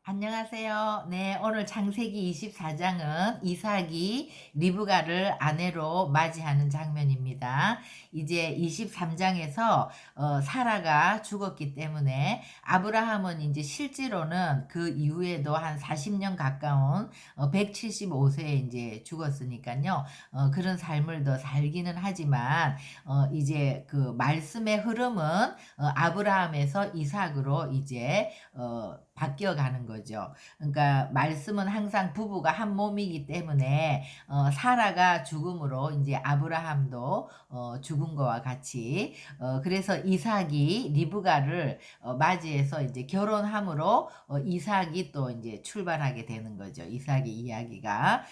안녕하세요. 네, 오늘 창세기 24장은 이삭이 리브가를 아내로 맞이하는 장면입니다. 이제 23장에서 사라가 죽었기 때문에 아브라함은 이제 실제로는 그 이후에도 한 40년 가까운 175세에 이제 죽었으니까요. 그런 삶을 더 살기는 하지만 이제 그 말씀의 흐름은 아브라함에서 이삭으로 이제 바뀌어 가는 거죠. 그러니까 말씀은 항상 부부가 한 몸이기 때문에 사라가 죽음으로 이제 아브라함도 죽은 거와 같이 그래서 이삭이 리브가를 맞이해서 이제 결혼함으로 이삭이 또 이제 출발하게 되는 거죠. 이삭의 이야기가.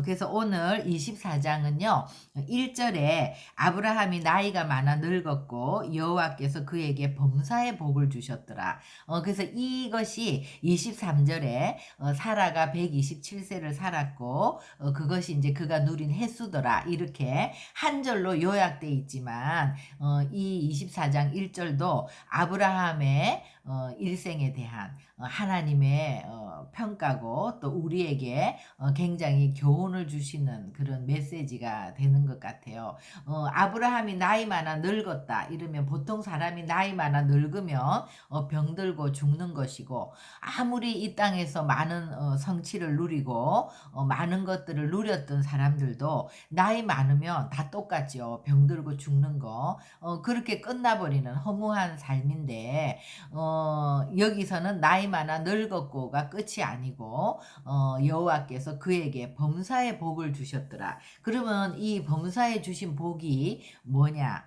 그래서 오늘 24장은요. 1절에 아브라함이 나이가 많아 늙었고 여호와께서 그에게 범사의 복을 주셨더라. 그래서 이것이 23절에 사라가 127세를 살았고 그것이 이제 그가 누린 횟수더라. 이렇게 한 절로 요약돼 있지만 이 24장 1절도 아브라함의 일생에 대한 하나님의 평가고 또 우리에게 굉장히 교훈을 주시는 그런 메시지가 되는 것 같아요. 아브라함이 나이 많아 늙었다 이러면 보통 사람이 나이 많아 늙으면 병들고 죽는 것이고 아무리 이 땅에서 많은 성취를 누리고 많은 것들을 누렸던 사람들도 나이 많으면 다 똑같죠. 병들고 죽는 거. 그렇게 끝나버리는 허무한 삶인데 여기서는 나이 많아 늙었고가 끝이 아니고 여호와께서 그에게 범사의 복을 주셨더라. 그러면 이 범사에 주신 복이 뭐냐?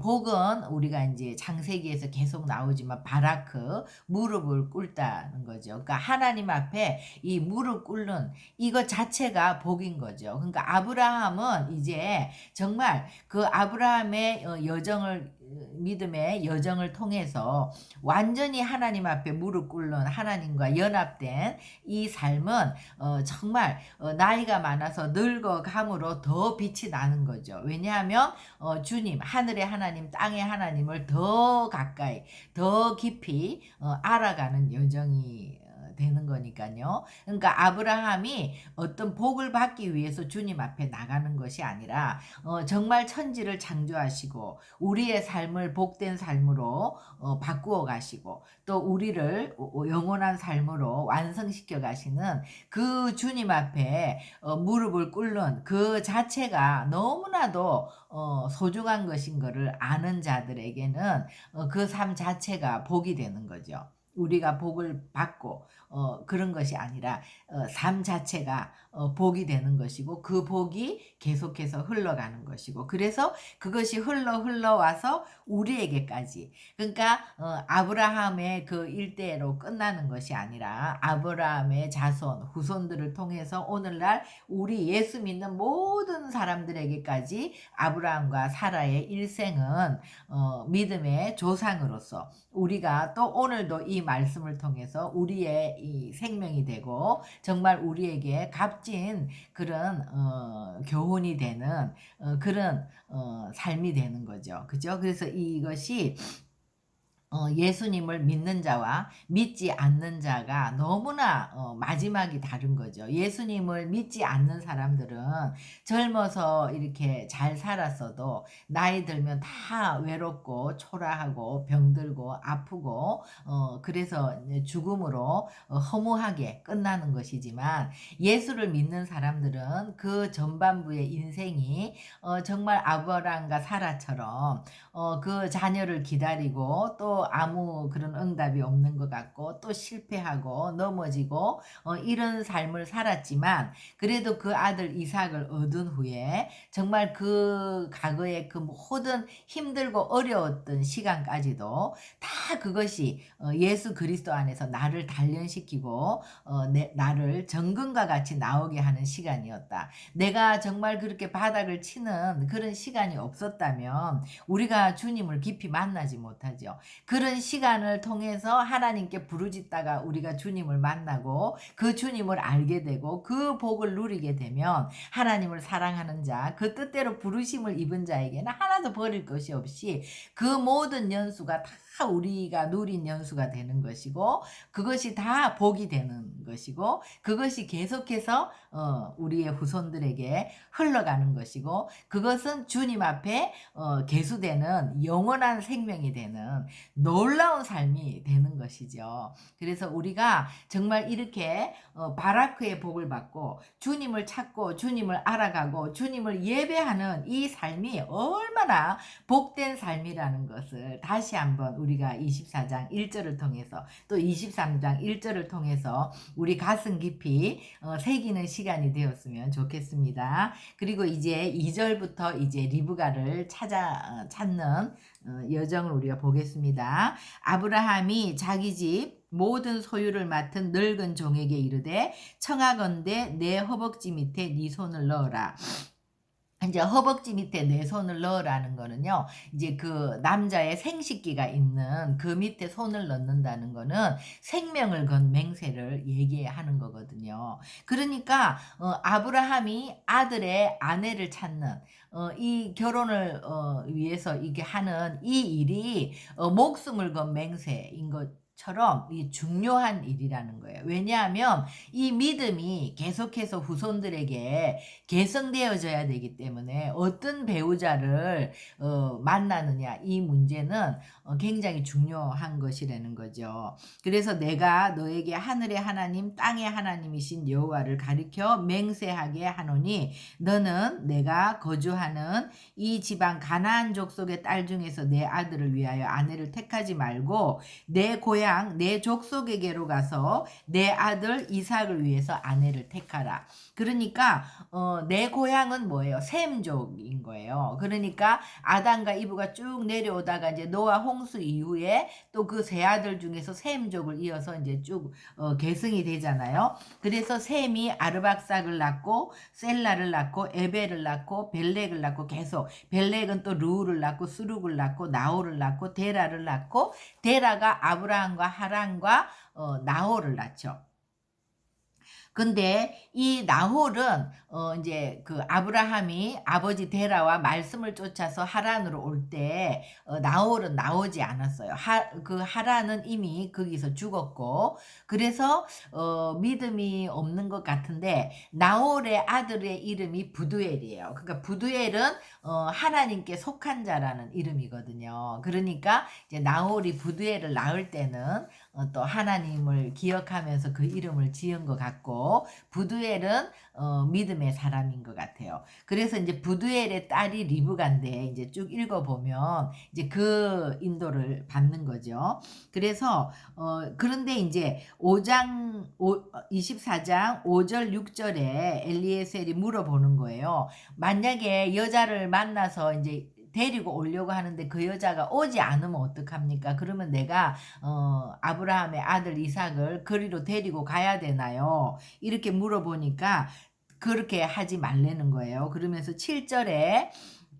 복은 우리가 이제 창세기에서 계속 나오지만 바라크 무릎을 꿇다는 거죠. 그러니까 하나님 앞에 이 무릎 꿇는 이것 자체가 복인 거죠. 그러니까 아브라함은 이제 정말 그 아브라함의 여정을 믿음의 여정을 통해서 완전히 하나님 앞에 무릎 꿇는 하나님과 연합된 이 삶은 정말 나이가 많아서 늙어감으로 더 빛이 나는 거죠. 왜냐하면 주님 하늘의 하나님 땅의 하나님을 더 가까이 더 깊이 알아가는 여정이 되는 거니까요. 그러니까 아브라함이 어떤 복을 받기 위해서 주님 앞에 나가는 것이 아니라 정말 천지를 창조하시고 우리의 삶을 복된 삶으로 바꾸어 가시고 또 우리를 영원한 삶으로 완성시켜 가시는 그 주님 앞에 무릎을 꿇는 그 자체가 너무나도 소중한 것인 것을 아는 자들에게는 그 삶 자체가 복이 되는 거죠. 우리가 복을 받고 그런 것이 아니라 삶 자체가 복이 되는 것이고 그 복이 계속해서 흘러가는 것이고 그래서 그것이 흘러와서 우리에게까지 그러니까 아브라함의 그 일대로 끝나는 것이 아니라 아브라함의 자손 후손들을 통해서 오늘날 우리 예수 믿는 모든 사람들에게까지 아브라함과 사라의 일생은 믿음의 조상으로서 우리가 또 오늘도 이 말씀을 통해서 우리의 이 생명이 되고 정말 우리에게 값진 그런 교훈이 되는 그런 삶이 되는 거죠. 그죠? 그래서 이것이 예수님을 믿는 자와 믿지 않는 자가 너무나 마지막이 다른 거죠. 예수님을 믿지 않는 사람들은 젊어서 이렇게 잘 살았어도 나이 들면 다 외롭고 초라하고 병들고 아프고 그래서 죽음으로 허무하게 끝나는 것이지만 예수를 믿는 사람들은 그 전반부의 인생이 정말 아브라함과 사라처럼 그 자녀를 기다리고 또 아무 그런 응답이 없는 것 같고 또 실패하고 넘어지고 이런 삶을 살았지만 그래도 그 아들 이삭을 얻은 후에 정말 그 과거의 그 모든 힘들고 어려웠던 시간까지도 다 그것이 예수 그리스도 안에서 나를 단련시키고 나를 정금과 같이 나오게 하는 시간이었다. 내가 정말 그렇게 바닥을 치는 그런 시간이 없었다면 우리가 주님을 깊이 만나지 못하죠. 그런 시간을 통해서 하나님께 부르짖다가 우리가 주님을 만나고 그 주님을 알게 되고 그 복을 누리게 되면 하나님을 사랑하는 자, 그 뜻대로 부르심을 입은 자에게는 하나도 버릴 것이 없이 그 모든 연수가 다 우리가 누린 연수가 되는 것이고 그것이 다 복이 되는 것이고 그것이 계속해서 우리의 후손들에게 흘러가는 것이고 그것은 주님 앞에 계수되는 영원한 생명이 되는 놀라운 삶이 되는 것이죠. 그래서 우리가 정말 이렇게 바라크의 복을 받고 주님을 찾고 주님을 알아가고 주님을 예배하는 이 삶이 얼마나 복된 삶이라는 것을 다시 한번 우리가 24장 1절을 통해서 또 23장 1절을 통해서 우리 가슴 깊이 새기는 시간이 되었으면 좋겠습니다. 그리고 이제 2절부터 이제 리브가를 찾는 여정을 우리가 보겠습니다. 아브라함이 자기 집 모든 소유를 맡은 늙은 종에게 이르되 청하건대 내 허벅지 밑에 네 손을 넣어라. 이제 허벅지 밑에 내 손을 넣으라는 거는요, 이제 그 남자의 생식기가 있는 그 밑에 손을 넣는다는 거는 생명을 건 맹세를 얘기하는 거거든요. 그러니까, 아브라함이 아들의 아내를 찾는, 이 결혼을, 위해서 이게 하는 이 일이, 목숨을 건 맹세인 것처럼 이 중요한 일이라는 거예요. 왜냐하면 이 믿음이 계속해서 후손들에게 개성되어져야 되기 때문에 어떤 배우자를 만나느냐 이 문제는 굉장히 중요한 것이라는 거죠. 그래서 내가 너에게 하늘의 하나님 땅의 하나님이신 여호와를 가리켜 맹세하게 하노니 너는 내가 거주하는 이 지방 가나안 족속의 딸 중에서 내 아들을 위하여 아내를 택하지 말고 내 고향 내 족속에게로 가서 내 아들 이삭을 위해서 아내를 택하라. 그러니까 내 고향은 뭐예요? 셈족인 거예요. 그러니까 아담과 이브가 쭉 내려오다가 이제 노아 홍수 이후에 또 그 세 아들 중에서 셈족을 이어서 이제 쭉 계승이 되잖아요. 그래서 셈이 아르박삭을 낳고 셀라를 낳고 에벨을 낳고 벨렉을 낳고 계속 벨렉은 또 르우를 낳고 스룩을 낳고 나홀을 낳고 데라를 낳고 데라가 아브라함과 하란과 나홀을 낳죠. 근데 이 나홀은 이제 그 아브라함이 아버지 데라와 말씀을 쫓아서 하란으로 올 때 나홀은 나오지 않았어요. 그 하란은 이미 거기서 죽었고 그래서 믿음이 없는 것 같은데 나홀의 아들의 이름이 부두엘이에요. 그러니까 부두엘은 하나님께 속한 자라는 이름이거든요. 그러니까 이제 나홀이 부두엘을 낳을 때는 또 하나님을 기억하면서 그 이름을 지은 것 같고 부두엘은 믿음의 사람인 것 같아요. 그래서 이제 부두엘의 딸이 리브가인데 이제 쭉 읽어보면 이제 그 인도를 받는 거죠. 그래서 그런데 이제 24장 5절 6절에 엘리에셀이 물어보는 거예요. 만약에 여자를 만나서 이제 데리고 오려고 하는데 그 여자가 오지 않으면 어떡합니까? 그러면 내가 아브라함의 아들 이삭을 거리로 데리고 가야 되나요? 이렇게 물어보니까 그렇게 하지 말라는 거예요. 그러면서 7절에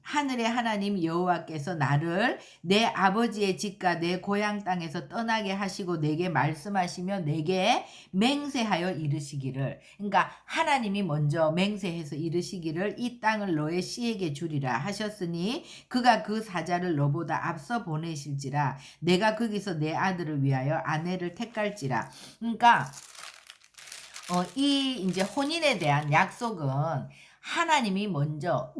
하늘의 하나님 여호와께서 나를 내 아버지의 집과 내 고향 땅에서 떠나게 하시고 내게 말씀하시며 내게 맹세하여 이르시기를, 그러니까 하나님이 먼저 맹세해서 이르시기를 이 땅을 너의 씨에게 주리라 하셨으니 그가 그 사자를 너보다 앞서 보내실지라 내가 거기서 내 아들을 위하여 아내를 택할지라. 그러니까 이 이제 혼인에 대한 약속은 하나님이 먼저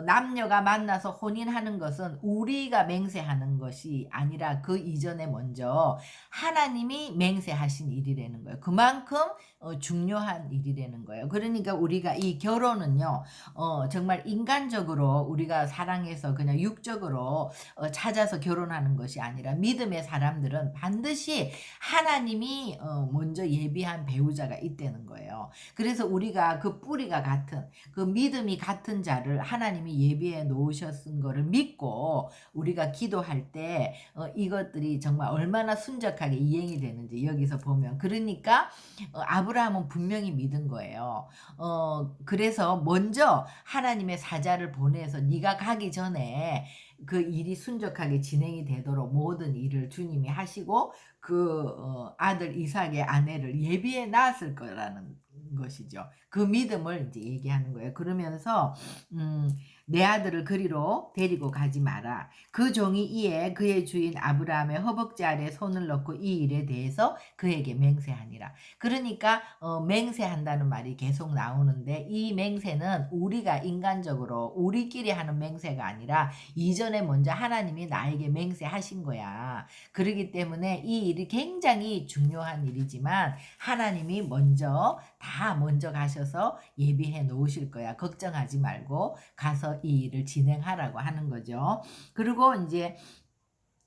남녀가 만나서 혼인하는 것은 우리가 맹세하는 것이 아니라 그 이전에 먼저 하나님이 맹세하신 일이라는 거예요. 그만큼 중요한 일이라는 거예요. 그러니까 우리가 이 결혼은요, 정말 인간적으로 우리가 사랑해서 그냥 육적으로 찾아서 결혼하는 것이 아니라 믿음의 사람들은 반드시 하나님이 먼저 예비한 배우자가 있다는 거예요. 그래서 우리가 그 뿌리가 같은 그 믿음이 같은 자를 하나님이 예비해 놓으셨은 거를 믿고 우리가 기도할 때 이것들이 정말 얼마나 순적하게 이행이 되는지 여기서 보면, 그러니까 아브라함은 분명히 믿은 거예요. 그래서 먼저 하나님의 사자를 보내서 네가 가기 전에 그 일이 순적하게 진행이 되도록 모든 일을 주님이 하시고 아들 이삭의 아내를 예비해 놨을 거라는 것이죠. 그 믿음을 이제 얘기하는 거예요. 그러면서 음 "내 아들을 그리로 데리고 가지 마라. 그 종이 이에 그의 주인 아브라함의 허벅지 아래 손을 넣고 이 일에 대해서 그에게 맹세하니라." 그러니까 맹세한다는 말이 계속 나오는데, 이 맹세는 우리가 인간적으로 우리끼리 하는 맹세가 아니라 이전에 먼저 하나님이 나에게 맹세하신 거야. 그러기 때문에 이 일이 굉장히 중요한 일이지만 하나님이 먼저 가셔서 예비해 놓으실 거야. 걱정하지 말고 가서 이 일을 진행하라고 하는 거죠. 그리고 인제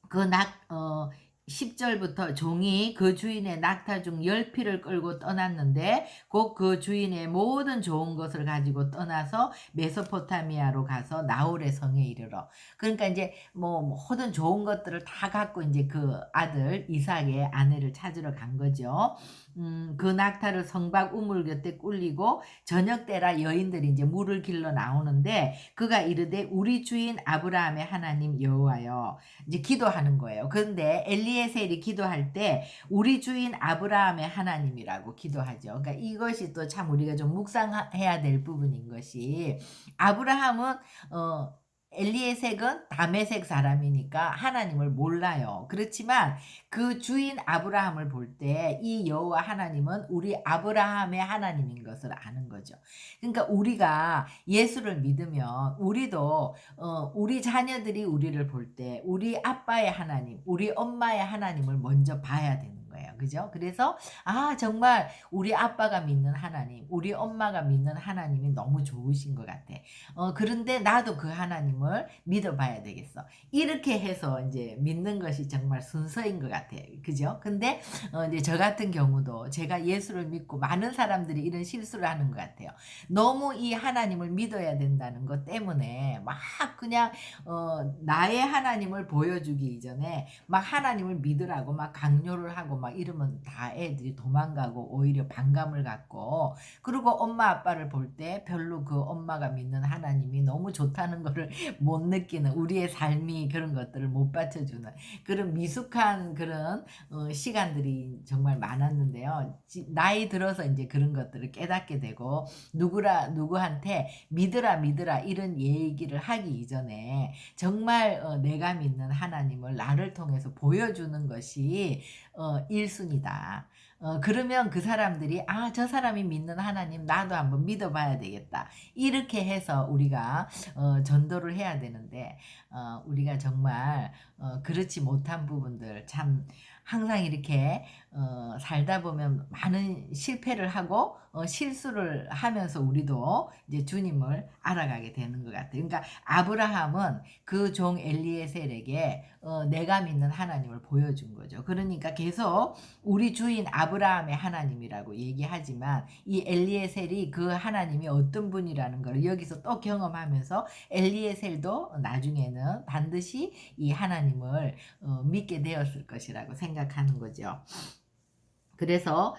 그 낙 어 10 절부터 종이 그 주인의 낙타 중 10 피를 끌고 떠났는데 곧 그 주인의 모든 좋은 것을 가지고 떠나서 메소포타미아로 가서 나홀의 성에 이르러. 그러니까 인제 뭐 모든 좋은 것들을 다 갖고 인제 그 아들 이삭의 아내를 찾으러 간 거죠. 그 낙타를 성박 우물 곁에 꿀리고 저녁 때라 여인들이 인제 물을 길러 나오는데 그가 이르되 "우리 주인 아브라함의 하나님 여호와여." 이제 기도하는 거예요. 그런데 엘리에셀이 기도할 때 우리 주인 아브라함의 하나님이라고 기도하죠. 그러니까 이것이 또 참 우리가 좀 묵상해야 될 부분인 것이, 아브라함은 엘리에셀은 다메섹 사람이니까 하나님을 몰라요. 그렇지만 그 주인 아브라함을 볼 때 이 여호와 하나님은 우리 아브라함의 하나님인 것을 아는 거죠. 그러니까 우리가 예수를 믿으면 우리도 우리 자녀들이 우리를 볼 때 우리 아빠의 하나님, 우리 엄마의 하나님을 먼저 봐야 되는 거예요. 그죠? 그래서 정말 우리 아빠가 믿는 하나님, 우리 엄마가 믿는 하나님이 너무 좋으신 것 같아. 그런데 나도 그 하나님을 믿어 봐야 되겠어. 이렇게 해서 인제 믿는 것이 정말 순서인 것 같아요. 그죠? 근데 이제 저 같은 경우도 제가 예수를 믿고 많은 사람들이 이런 실수를 하는 것 같아요. 너무 이 하나님을 믿어야 된다는 것 때문에 막 그냥 나의 하나님을 보여주기 이전에 막 하나님을 믿으라고 막 강요를 하고 막 이러면 다 애들이 도망가고 오히려 반감을 갖고, 그리고 엄마 아빠를 볼 때 별로 그 엄마가 믿는 하나님이 너무 좋다는 거를 못 느끼는, 우리의 삶이 그런 것들을 못 받쳐주는 그런 미숙한 그런 시간들이 정말 많았는데요. 나이 들어서 이제 그런 것들을 깨닫게 되고, 누구한테 믿으라 이런 얘기를 하기 이전에 정말 내가 믿는 하나님을 나를 통해서 보여주는 것이 1순위다. 그러면 그 사람들이 '아 저 사람이 믿는 하나님 나도 한번 믿어 봐야 되겠다.' 이렇게 해서 우리가 전도를 해야 되는데, 우리가 정말 그렇지 못한 부분들, 참 항상 이렇게 살다 보면 많은 실패를 하고 실수를 하면서 우리도 이제 주님을 알아가게 되는 것 같아요. 그러니까 아브라함은 그 종 엘리에셀에게 내가 믿는 하나님을 보여준 거죠. 그러니까 계속 우리 주인 아브라함의 하나님이라고 얘기하지만 이 엘리에셀이 그 하나님이 어떤 분이라는 걸 여기서 또 경험하면서 엘리에셀도 나중에는 반드시 이 하나님을 믿게 되었을 것이라고 생각하는 거죠. 그래서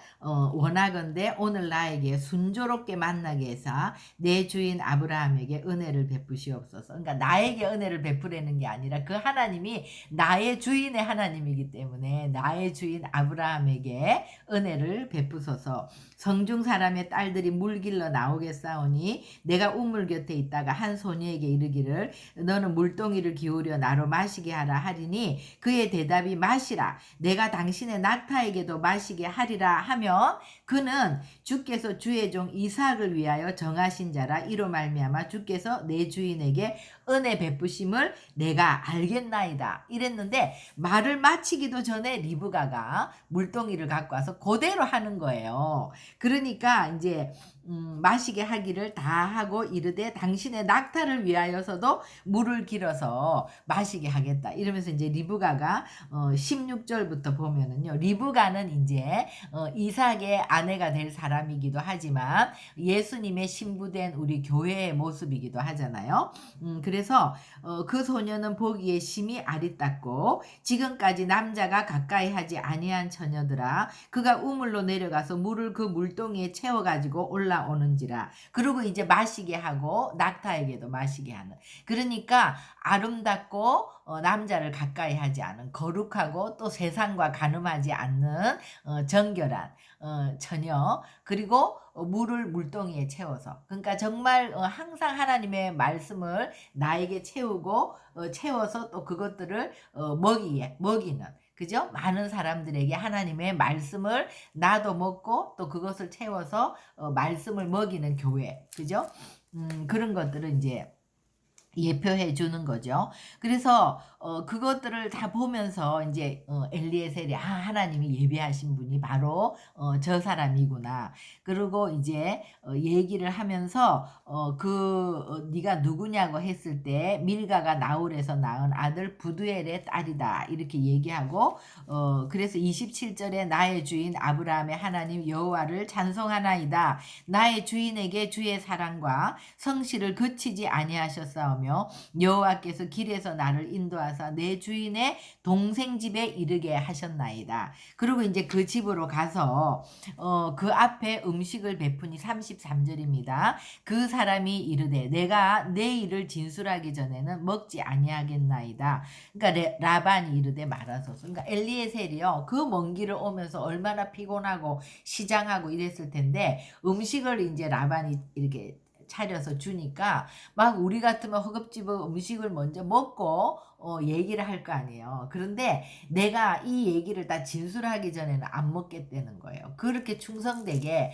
원하건대 오늘 나에게 순조롭게 만나게 해서 내 주인 아브라함에게 은혜를 베푸시옵소서. 그러니까 나에게 은혜를 베푸라는 게 아니라 그 하나님이 나의 주인의 하나님이기 때문에 나의 주인 아브라함에게 은혜를 베푸소서. 성중 사람의 딸들이 물 길러 나오겠사오니 내가 우물 곁에 있다가 한 소녀에게 이르기를 너는 물동이를 기울여 나로 마시게 하라 하리니 그의 대답이 마시라 내가 당신의 낙타에게도 마시게 하리라 하면 그는 주께서 주의 종 이삭을 위하여 정하신 자라. 이로 말미암아 주께서 내 주인에게 은혜 베푸심을 내가 알겠나이다 이랬는데, 말을 마치기도 전에 리브가가 물동이를 갖고 와서 그대로 하는 거예요. 그러니까 이제 마시게 하기를 다 하고 이르되 당신의 낙타를 위하여서도 물을 길어서 마시게 하겠다 이러면서 이제 리브가가 16절부터 보면은요, 리브가는 이제 이삭의 아내가 될 사람이기도 하지만 예수님의 신부된 우리 교회의 모습이기도 하잖아요. 그래서 그 소녀는 보기에 심히 아리따고 지금까지 남자가 가까이 하지 아니한 처녀들아, 그가 우물로 내려가서 물을 그 물동이에 채워 가지고 올라오니 리브가 오는지라. 그리고 이제 마시게 하고 낙타에게도 마시게 하는. 그러니까 아름답고 남자를 가까이 하지 않은 거룩하고 또 세상과 가늠하지 않는 정결한 처녀, 그리고 물을 물동이에 채워서, 그러니까 정말 항상 하나님의 말씀을 나에게 채우고 채워서 또 그것들을 먹이는, 그죠? 많은 사람들에게 하나님의 말씀을 나도 먹고 또 그것을 채워서 말씀을 먹이는 교회, 그죠? 그런 것들을 이제 예표해 주는 거죠. 그래서 그것들을 다 보면서 이제 엘리에셀이 하나님이 예비하신 분이 바로 저 사람이구나. 그리고 이제 얘기를 하면서 네가 누구냐고 했을 때 밀가가 나홀에서 낳은 아들 부두엘의 딸이다. 이렇게 얘기하고 그래서 27절에 나의 주인 아브라함의 하나님 여호와를 찬송하나이다. 나의 주인에게 주의 사랑과 성실을 그치지 아니하셨사오며 여호와께서 길에서 나를 인도하사 내 주인의 동생 집에 이르게 하셨나이다. 그리고 이제 그 집으로 가서 그 앞에 음식을 베푸니 33절입니다. 그 사람이 이르되 내가 내 일을 진술하기 전에는 먹지 아니하겠나이다. 그러니까 라반이 이르되 말하소서. 그러니까 엘리에셀이요, 그 먼 길을 오면서 얼마나 피곤하고 시장하고 이랬을 텐데 음식을 이제 라반이 이렇게 차려서 주니까 막 우리 같으면 허겁지겁 음식을 먼저 먹고 얘기를 할 거 아니에요. 그런데 내가 이 얘기를 다 진술하기 전에는 안 먹겠다는 거예요. 그렇게 충성되게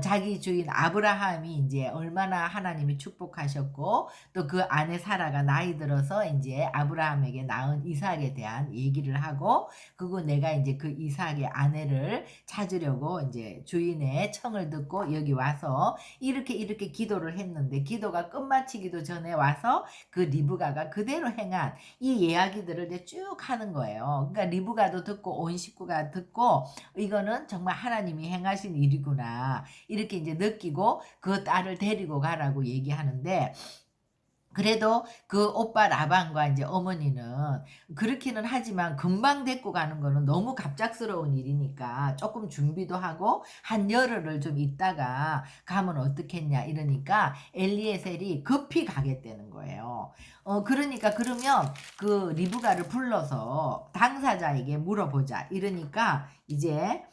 자기 주인 아브라함이 이제 얼마나 하나님이 축복하셨고 또 그 아내 사라가 나이 들어서 이제 아브라함에게 낳은 이삭에 대한 얘기를 하고, 그리고 내가 이제 그 이삭의 아내를 찾으려고 이제 주인의 청을 듣고 여기 와서 이렇게 기도를 했는데, 기도가 끝마치기도 전에 와서 그 리브가가 그대로 행한 이 이야기들을 이제 쭉 하는 거예요. 그러니까 리브가도 듣고 온 식구가 듣고 이거는 정말 하나님이 행하신 일이구나 이렇게 이제 느끼고 그 딸을 데리고 가라고 얘기하는데, 그래도 그 오빠 라반과 이제 어머니는 그렇기는 하지만 금방 데리고 가는 거는 너무 갑작스러운 일이니까 조금 준비도 하고 한 열흘을 좀 있다가 가면 어떻겠냐 이러니까 엘리에셀이 급히 가겠다는 거예요. 그러니까 그러면 그 리브가를 불러서 당사자에게 물어보자 이러니까 이제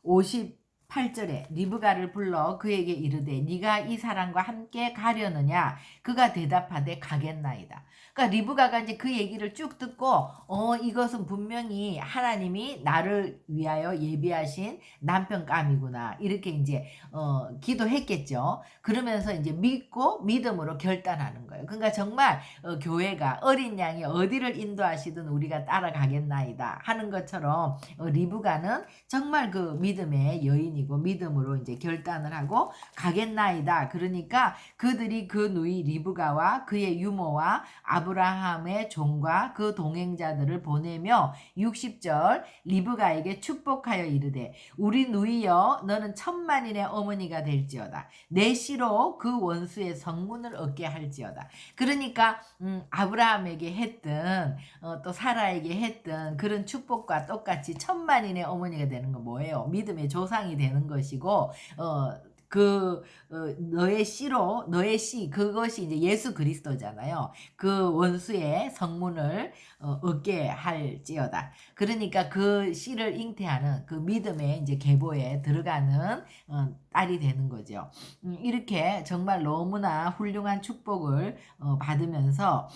58절에 리브가를 불러 그에게 이르되 네가 이 사람과 함께 가려느냐? 그가 대답하되 가겠나이다. 그러니까 리브가가 이제 그 얘기를 쭉 듣고 이것은 분명히 하나님이 나를 위하여 예비하신 남편감이구나 이렇게 이제 기도했겠죠. 그러면서 이제 믿고 믿음으로 결단하는 거예요. 그러니까 정말 교회가 어린 양이 어디를 인도하시든 우리가 따라가겠나이다 하는 것처럼 리브가는 정말 그 믿음의 여인이고 믿음으로 이제 결단을 하고 가겠나이다. 그러니까 그들이 그 누이 리브가와 그의 유모와 아브라함의 종과 그 동행자들을 보내며 60절 리브가에게 축복하여 이르되 우리 누이여 너는 천만인의 어머니가 될지어다. 내 씨로 그 원수의 성문을 얻게 할지어다. 그러니까 아브라함에게 했던 또 사라에게 했던 그런 축복과 똑같이 천만인의 어머니가 되는 건 뭐예요? 믿음의 조상이 되는 것이고 너의 씨로 너의 씨 그것이 이제 예수 그리스도잖아요. 그 원수의 성문을 얻게 할지어다. 그러니까 그 씨를 잉태하는 그 믿음의 이제 계보에 들어가는 딸이 되는 거죠. 이렇게 정말 너무나 훌륭한 축복을 받으면서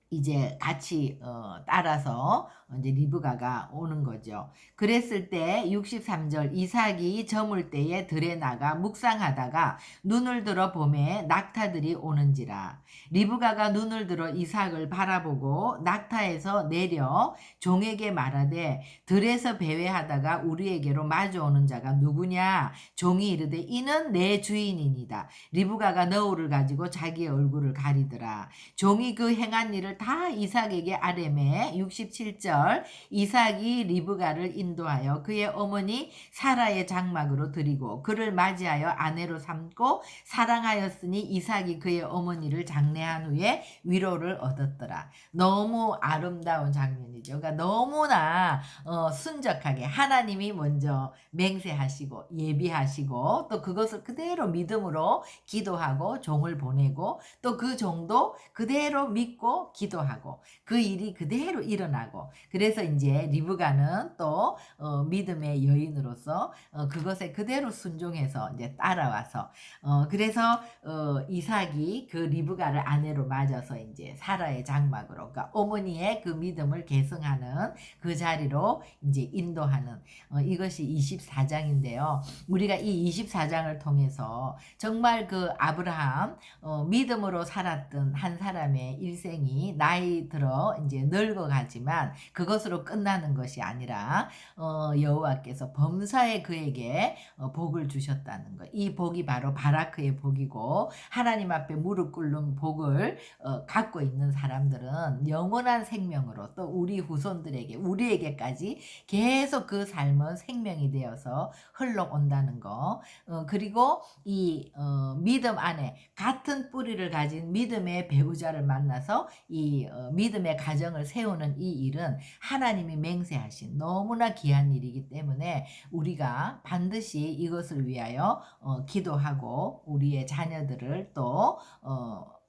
이제 같이 따라서 이제 리브가가 오는 거죠. 그랬을 때 63절 이삭이 저물 때에 들에 나가 묵상하다가 눈을 들어 보매 낙타들이 오는지라. 리브가가 눈을 들어 이삭을 바라보고 낙타에서 내려 종에게 말하되 들에서 배회하다가 우리에게로 마주오는 자가 누구냐? 종이 이르되 이는 내 주인이니이다. 리브가가 너울을 가지고 자기의 얼굴을 가리더라. 종이 그 행한 일을 자녀를 다 이삭에게 아뢰매 67절 이삭이 리브가를 인도하여 그의 어머니 사라의 장막으로 들이고 그를 맞이하여 아내로 삼고 사랑하였으니 이삭이 그의 어머니를 장례한 후에 위로를 얻었더라. 너무 아름다운 장면이죠. 그러니까 너무나 순적하게 하나님이 먼저 맹세하시고 예비하시고 또 그것을 그대로 믿음으로 기도하고 종을 보내고 또 그 종도 그대로 믿고 기도하고 그 일이 그대로 일어나고 그래서 이제 리브가는 또 믿음의 여인으로서 그것에 그대로 순종해서 이제 따라와서 그래서 이삭이 그 리브가를 아내로 맞아서 이제 사라의 장막으로 그러니까 어머니의 그 믿음을 계승하는 그 자리로 이제 인도하는 이것이 24장인데요. 우리가 이 24장을 통해서 정말 그 아브라함 믿음으로 살았던 한 사람의 일생이 나이 들어 이제 늙어가지만 그것으로 끝나는 것이 아니라 여호와께서 범사에 그에게 복을 주셨다는 것. 이 복이 바로 바라크의 복이고 하나님 앞에 무릎 꿇는 복을 갖고 있는 사람들은 영원한 생명으로 또 우리 후손들에게 우리에게까지 계속 그 삶은 생명이 되어서 흘러온다는 거. 그리고 이 믿음 안에 같은 뿌리를 가진 믿음의 배우자를 만나서 이 믿음의 가정을 세우는 이 일은 하나님이 맹세하신 너무나 귀한 일이기 때문에 우리가 반드시 이것을 위하여 기도하고 우리의 자녀들을 또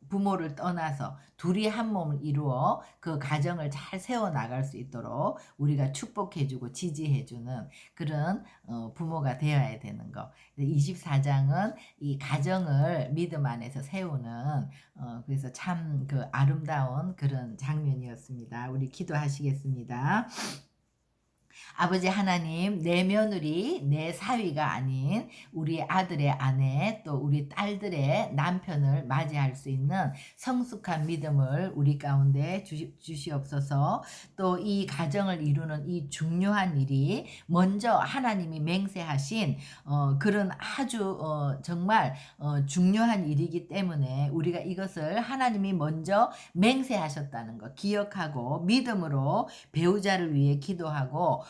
부모를 떠나서 둘이 한 몸을 이루어 그 가정을 잘 세워나갈 수 있도록 우리가 축복해주고 지지해주는 그런 부모가 되어야 되는 거. 24장은 이 가정을 믿음 안에서 세우는 그래서 참 그 아름다운 그런 장면이었습니다. 우리 기도하시겠습니다. 아버지 하나님, 내 며느리, 내 사위가 아닌 우리 아들의 아내, 또 우리 딸들의 남편을 맞이할 수 있는 성숙한 믿음을 우리 가운데 주시옵소서. 또 이 가정을 이루는 이 중요한 일이 먼저 하나님이 맹세하신 그런 아주 정말 중요한 일이기 때문에 우리가 이것을 하나님이 먼저 맹세하셨다는 것 기억하고 믿음으로 배우자를 위해 기도하고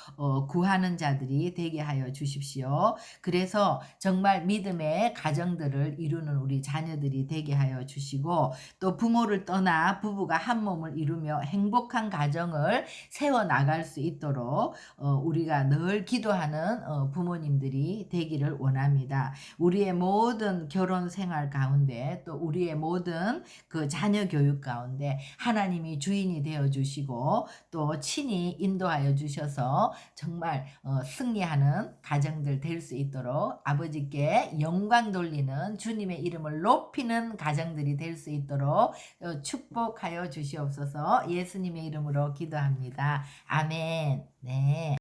구하는 자들이 되게 하여 주십시오. 그래서 정말 믿음의 가정들을 이루는 우리 자녀들이 되게 하여 주시고 또 부모를 떠나 부부가 한 몸을 이루며 행복한 가정을 세워나갈 수 있도록 우리가 늘 기도하는 부모님들이 되기를 원합니다. 우리의 모든 결혼 생활 가운데 또 우리의 모든 그 자녀 교육 가운데 하나님이 주인이 되어 주시고 또 친히 인도하여 주셔서 정말 승리하는 가정들 될 수 있도록 아버지께 영광 돌리는 주님의 이름을 높이는 가정들이 될 수 있도록 축복하여 주시옵소서. 예수님의 이름으로 기도합니다. 아멘. 네.